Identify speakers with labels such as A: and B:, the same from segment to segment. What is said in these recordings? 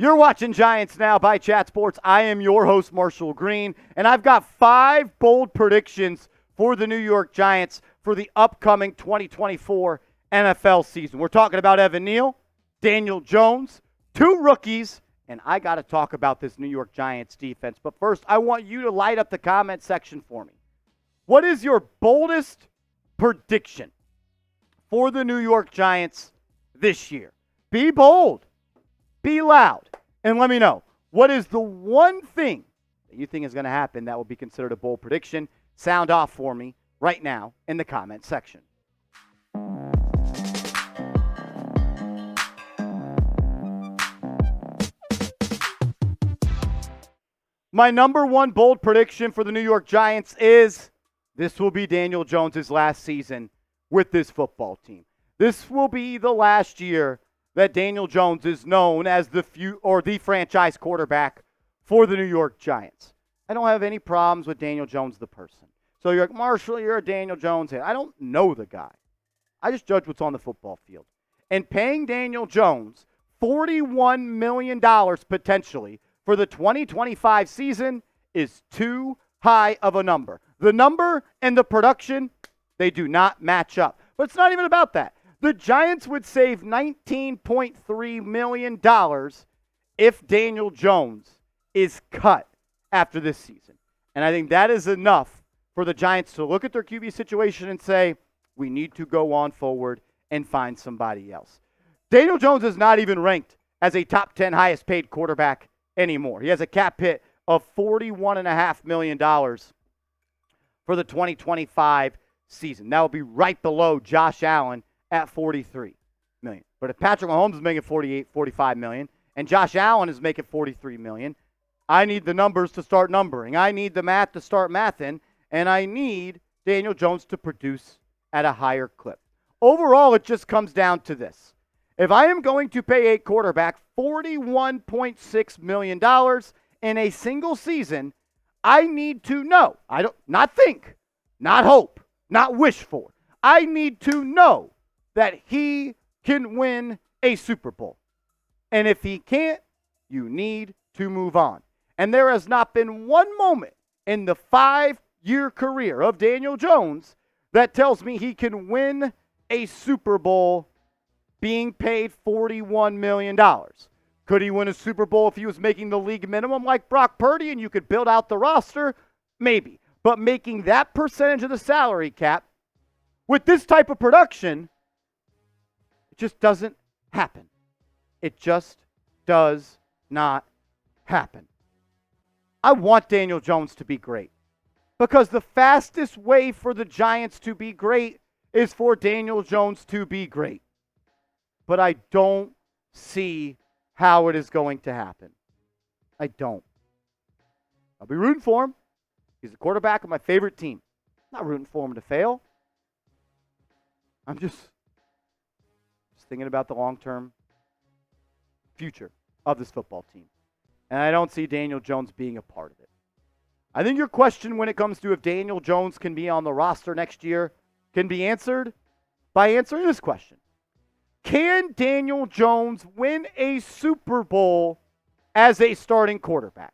A: You're watching Giants Now by Chat Sports. I am your host, Marshall Green, and I've got 5 bold predictions for the New York Giants for the upcoming 2024 NFL season. We're talking about Evan Neal, Daniel Jones, 2 rookies, and I got to talk about this New York Giants defense. But first, I want you to light up the comment section for me. What is your boldest prediction for the New York Giants this year? Be bold. Be loud, and let me know, what is the one thing that you think is going to happen that will be considered a bold prediction? Sound off for me right now in the comment section. My number 1 bold prediction for the New York Giants is this will be Daniel Jones' last season with this football team. This will be the last year that Daniel Jones is known as the franchise quarterback for the New York Giants. I don't have any problems with Daniel Jones, the person. So you're like, Marshall, you're a Daniel Jones head. I don't know the guy. I just judge what's on the football field. And paying Daniel Jones $41 million potentially for the 2025 season is too high of a number. The number and the production, they do not match up. But it's not even about that. The Giants would save $19.3 million if Daniel Jones is cut after this season. And I think that is enough for the Giants to look at their QB situation and say, we need to go on forward and find somebody else. Daniel Jones is not even ranked as a top 10 highest paid quarterback anymore. He has a cap hit of $41.5 million for the 2025 season. That will be right below Josh Allen at $43 million. But if Patrick Mahomes is making $45 million, and Josh Allen is making $43 million, I need the numbers to start numbering. I need the math to start mathing, and I need Daniel Jones to produce at a higher clip. Overall, it just comes down to this. If I am going to pay a quarterback $41.6 million in a single season, I need to know. Not think, not hope, not wish for. I need to know that he can win a Super Bowl. And if he can't, you need to move on. And there has not been one moment in the 5-year career of Daniel Jones that tells me he can win a Super Bowl being paid $41 million. Could he win a Super Bowl if he was making the league minimum like Brock Purdy and you could build out the roster? Maybe. But making that percentage of the salary cap with this type of production, it just doesn't happen. It just does not happen. I want Daniel Jones to be great because the fastest way for the Giants to be great is for Daniel Jones to be great. But I don't see how it is going to happen. I don't. I'll be rooting for him. He's the quarterback of my favorite team. I'm not rooting for him to fail. I'm just thinking about the long-term future of this football team. And I don't see Daniel Jones being a part of it. I think your question when it comes to if Daniel Jones can be on the roster next year can be answered by answering this question. Can Daniel Jones win a Super Bowl as a starting quarterback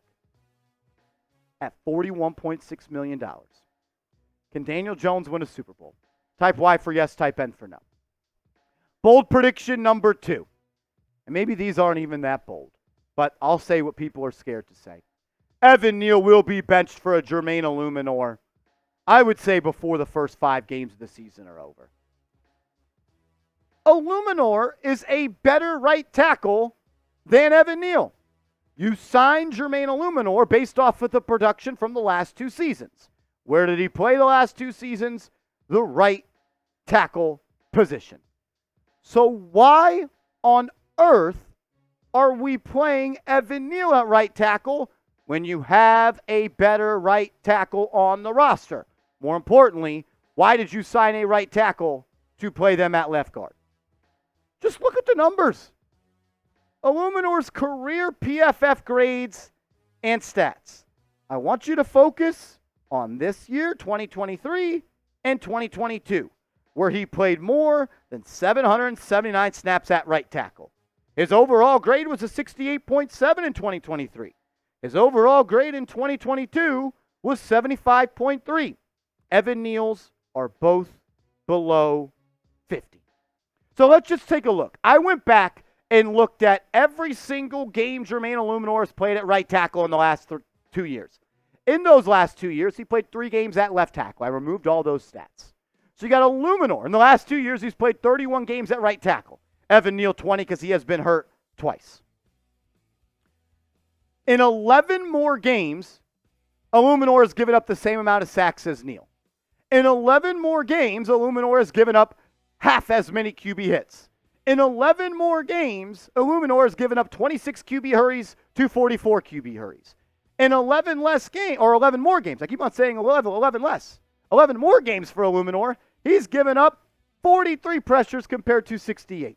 A: at $41.6 million? Can Daniel Jones win a Super Bowl? Type Y for yes, type N for no. Bold prediction number 2. And maybe these aren't even that bold, but I'll say what people are scared to say. Evan Neal will be benched for a Jermaine Illuminor, I would say before the first 5 games of the season are over. Illuminor is a better right tackle than Evan Neal. You signed Jermaine Illuminor based off of the production from the last 2 seasons. Where did he play the last 2 seasons? The right tackle position. So why on earth are we playing Evan Neal at right tackle when you have a better right tackle on the roster? More importantly, why did you sign a right tackle to play them at left guard? Just look at the numbers. Illuminor's career PFF grades and stats. I want you to focus on this year, 2023, and 2022, where he played more than 779 snaps at right tackle. His overall grade was a 68.7 in 2023. His overall grade in 2022 was 75.3. Evan Neal's are both below 50. So let's just take a look. I went back and looked at every single game Jermaine Illuminor has played at right tackle in the last 2 years. In those last 2 years, he played 3 games at left tackle. I removed all those stats. So you got Illuminor. In the last 2 years, he's played 31 games at right tackle. Evan Neal, 20, because he has been hurt twice. In 11 more games, Illuminor has given up the same amount of sacks as Neal. In 11 more games, Illuminor has given up half as many QB hits. In 11 more games, Illuminor has given up 26 QB hurries to 44 QB hurries. In 11 more games, I keep on saying 11 less. 11 more games for Illuminor, he's given up 43 pressures compared to 68.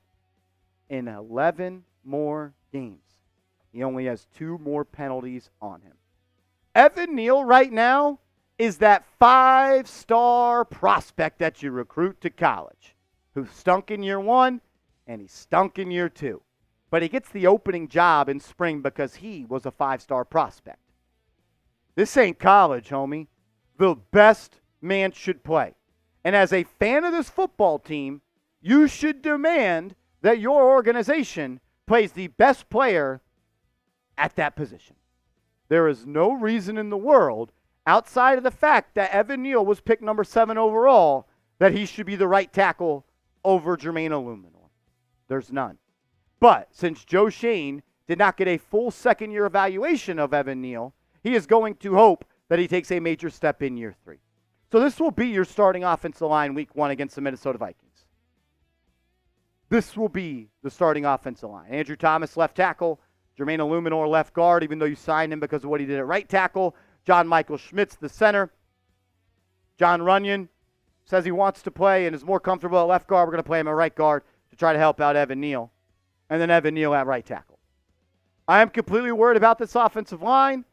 A: In 11 more games, he only has 2 more penalties on him. Evan Neal right now is that 5-star prospect that you recruit to college, who stunk in year 1 and he stunk in year 2. But he gets the opening job in spring because he was a 5-star prospect. This ain't college, homie. The best man should play. And as a fan of this football team, you should demand that your organization plays the best player at that position. There is no reason in the world, outside of the fact that Evan Neal was picked number 7 overall, that he should be the right tackle over Jermaine Illuminor. There's none. But since Joe Shane did not get a full second-year evaluation of Evan Neal, he is going to hope that he takes a major step in year 3. So this will be your starting offensive line week 1 against the Minnesota Vikings. This will be the starting offensive line. Andrew Thomas, left tackle. Jermaine Illuminor, left guard, even though you signed him because of what he did at right tackle. John Michael Schmitz, the center. John Runyon says he wants to play and is more comfortable at left guard. We're going to play him at right guard to try to help out Evan Neal. And then Evan Neal at right tackle. I am completely worried about this offensive line.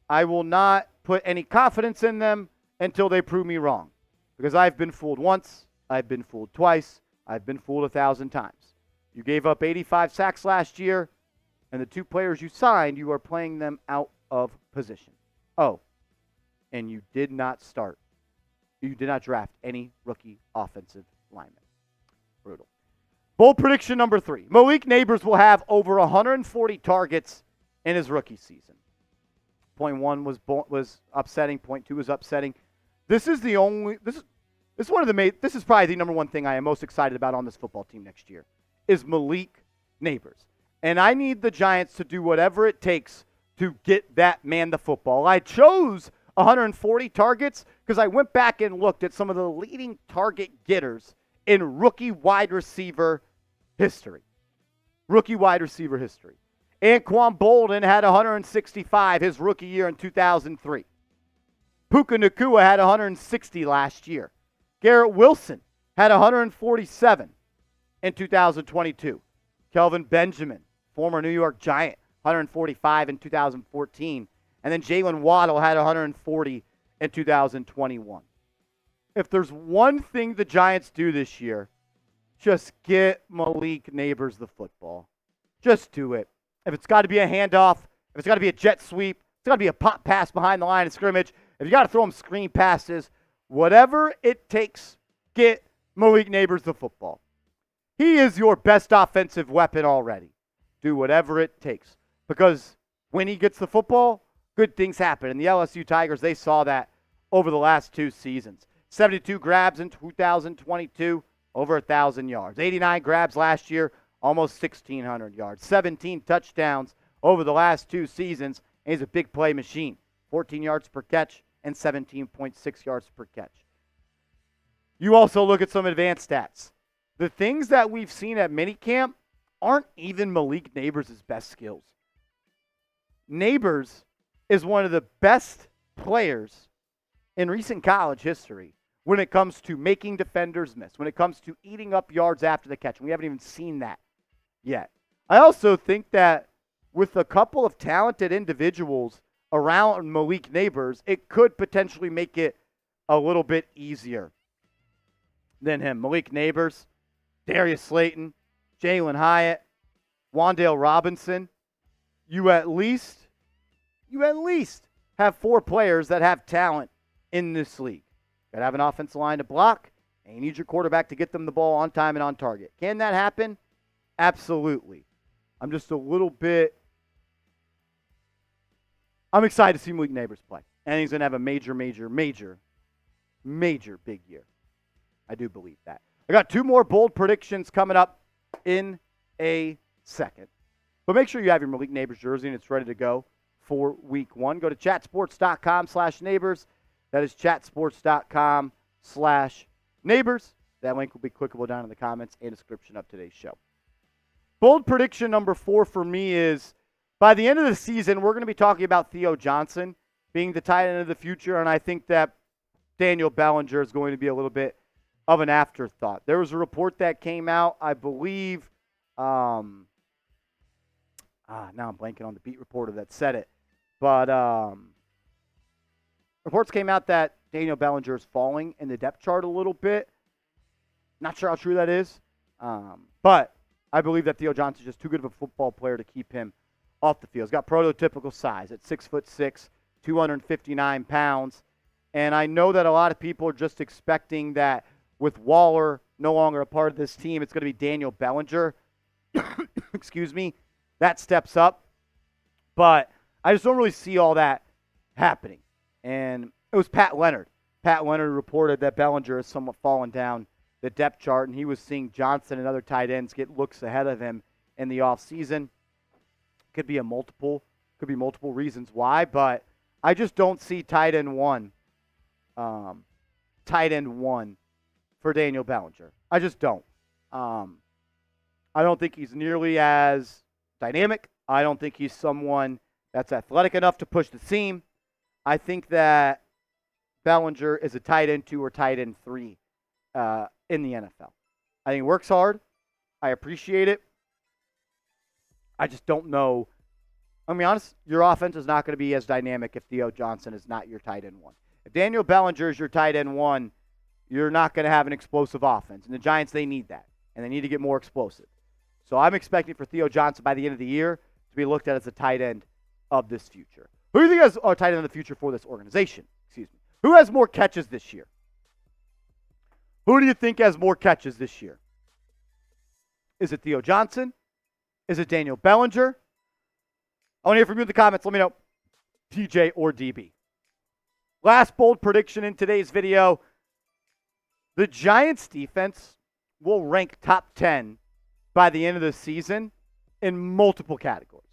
A: I will not put any confidence in them until they prove me wrong. Because I've been fooled once. I've been fooled twice. I've been fooled 1,000 times. You gave up 85 sacks last year, and the 2 players you signed, you are playing them out of position. Oh, and you did not start. You did not draft any rookie offensive linemen. Brutal. Bold prediction number 3. Malik Neighbors will have over 140 targets in his rookie season. Point 1 was upsetting. Point 2 was upsetting. This is probably the number 1 thing I am most excited about on this football team next year is Malik Neighbors. And I need the Giants to do whatever it takes to get that man the football. I chose 140 targets because I went back and looked at some of the leading target getters in rookie wide receiver history. Rookie wide receiver history. Anquan Bolden had 165 his rookie year in 2003. Puka Nacua had 160 last year. Garrett Wilson had 147 in 2022. Kelvin Benjamin, former New York Giant, 145 in 2014. And then Jalen Waddle had 140 in 2021. If there's one thing the Giants do this year, just get Malik Neighbors the football. Just do it. If it's got to be a handoff, if it's got to be a jet sweep, it's got to be a pop pass behind the line of scrimmage, if you got to throw him screen passes, whatever it takes, get Malik Neighbors the football. He is your best offensive weapon already. Do whatever it takes. Because when he gets the football, good things happen. And the LSU Tigers, they saw that over the last 2 seasons. 72 grabs in 2022, over 1,000 yards. 89 grabs last year, almost 1,600 yards. 17 touchdowns over the last 2 seasons. And he's a big play machine. 14 yards per catch and 17.6 yards per catch. You also look at some advanced stats. The things that we've seen at minicamp aren't even Malik Neighbors' best skills. Neighbors is one of the best players in recent college history when it comes to making defenders miss, when it comes to eating up yards after the catch. And we haven't even seen that yet. I also think that with a couple of talented individuals around Malik Neighbors, it could potentially make it a little bit easier than him. Malik Neighbors, Darius Slayton, Jalen Hyatt, Wan'Dale Robinson, you at least have 4 players that have talent in this league. Got to have an offensive line to block, and you need your quarterback to get them the ball on time and on target. Can that happen? Absolutely. I'm just a little bit – I'm excited to see Malik Neighbors play. And he's going to have a major big year. I do believe that. I got 2 more bold predictions coming up in a second. But make sure you have your Malik Neighbors jersey and it's ready to go for week 1. Go to chatsports.com/neighbors. That is chatsports.com/neighbors. That link will be clickable down in the comments and description of today's show. Bold prediction number 4 for me is by the end of the season, we're going to be talking about Theo Johnson being the tight end of the future, and I think that Daniel Bellinger is going to be a little bit of an afterthought. There was a report that came out, I believe, now I'm blanking on the beat reporter that said it, but reports came out that Daniel Bellinger is falling in the depth chart a little bit. Not sure how true that is, but I believe that Theo Johnson is just too good of a football player to keep him off the field. He's got prototypical size at 6'6", 259 pounds. And I know that a lot of people are just expecting that with Waller no longer a part of this team, it's going to be Daniel Bellinger. Excuse me. That steps up. But I just don't really see all that happening. And it was Pat Leonard. Pat Leonard reported that Bellinger has somewhat fallen down the depth chart, and he was seeing Johnson and other tight ends get looks ahead of him in the offseason. Could be multiple reasons why, but I just don't see tight end one for Daniel Bellinger. I just don't. I don't think he's nearly as dynamic. I don't think he's someone that's athletic enough to push the seam. I think that Bellinger is a tight end 2 or tight end 3 in the NFL. I think he works hard. I appreciate it. I just don't know. I'll be honest, your offense is not going to be as dynamic if Theo Johnson is not your tight end 1. If Daniel Bellinger is your tight end 1, you're not going to have an explosive offense. And the Giants, they need that. And they need to get more explosive. So I'm expecting for Theo Johnson by the end of the year to be looked at as a tight end of this future. Who do you think has a tight end of the future for this organization? Excuse me. Who has more catches this year? Who do you think has more catches this year? Is it Theo Johnson? Is it Daniel Bellinger? I want to hear from you in the comments. Let me know. TJ or DB. Last bold prediction in today's video. The Giants defense will rank top 10 by the end of the season in multiple categories.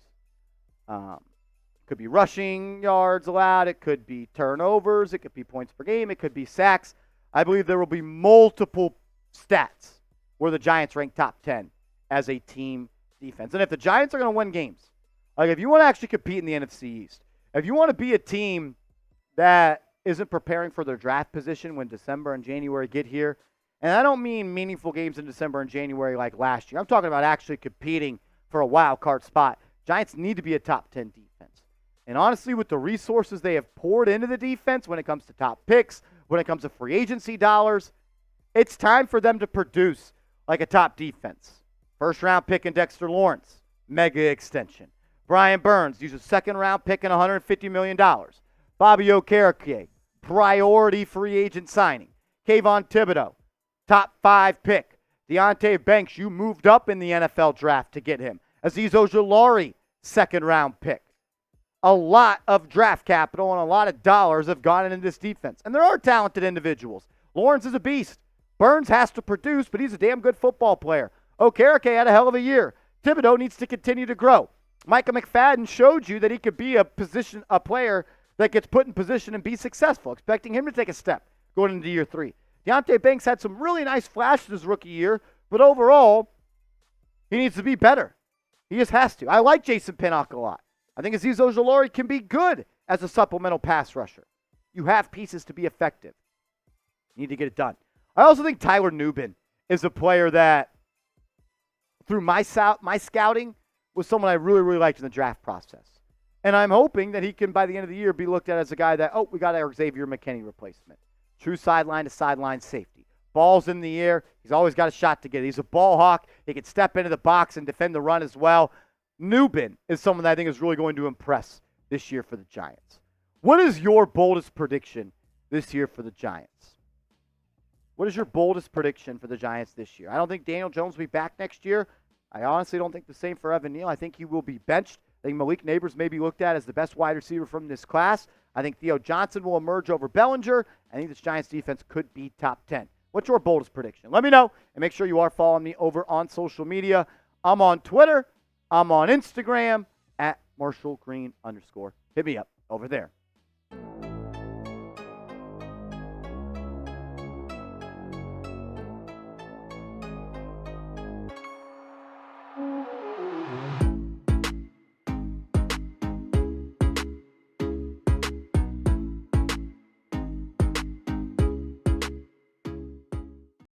A: Could be rushing yards allowed. It could be turnovers. It could be points per game. It could be sacks. I believe there will be multiple stats where the Giants rank top 10 as a team defense. And if the Giants are going to win games, like if you want to actually compete in the NFC East, if you want to be a team that isn't preparing for their draft position when December and January get here, and I don't mean meaningful games in December and January like last year. I'm talking about actually competing for a wild card spot. Giants need to be a top 10 defense. And honestly, with the resources they have poured into the defense when it comes to top picks, when it comes to free agency dollars, it's time for them to produce like a top defense. First-round pick in Dexter Lawrence, mega extension. Brian Burns, use a second-round pick and $150 million. Bobby Okereke, priority free agent signing. Kayvon Thibodeau, top 5 pick. Deontay Banks, you moved up in the NFL draft to get him. Azeez Ojulari, second-round pick. A lot of draft capital and a lot of dollars have gone into this defense. And there are talented individuals. Lawrence is a beast. Burns has to produce, but he's a damn good football player. Okereke had a hell of a year. Thibodeau needs to continue to grow. Micah McFadden showed you that he could be a player that gets put in position and be successful, expecting him to take a step going into year 3. Deontay Banks had some really nice flashes his rookie year, but overall, he needs to be better. He just has to. I like Jason Pinnock a lot. I think Azeez Ojulari can be good as a supplemental pass rusher. You have pieces to be effective. You need to get it done. I also think Tyler Nubin is a player that, through my scouting, was someone I really, really liked in the draft process. And I'm hoping that he can, by the end of the year, be looked at as a guy that, we got our Xavier McKinney replacement. True sideline to sideline safety. ball's in the air, he's always got a shot to get it. He's a ball hawk. He can step into the box and defend the run as well. Nubin is someone that I think is really going to impress this year for the Giants. What is your boldest prediction this year for the Giants? What is your boldest prediction for the Giants this year? I don't think Daniel Jones will be back next year. I honestly don't think the same for Evan Neal. I think he will be benched. I think Malik Neighbors may be looked at as the best wide receiver from this class. I think Theo Johnson will emerge over Bellinger. I think this Giants defense could be top 10. What's your boldest prediction? Let me know, and make sure you are following me over on social media. I'm on Twitter. I'm on Instagram at @MarshallGreen_. Hit me up over there.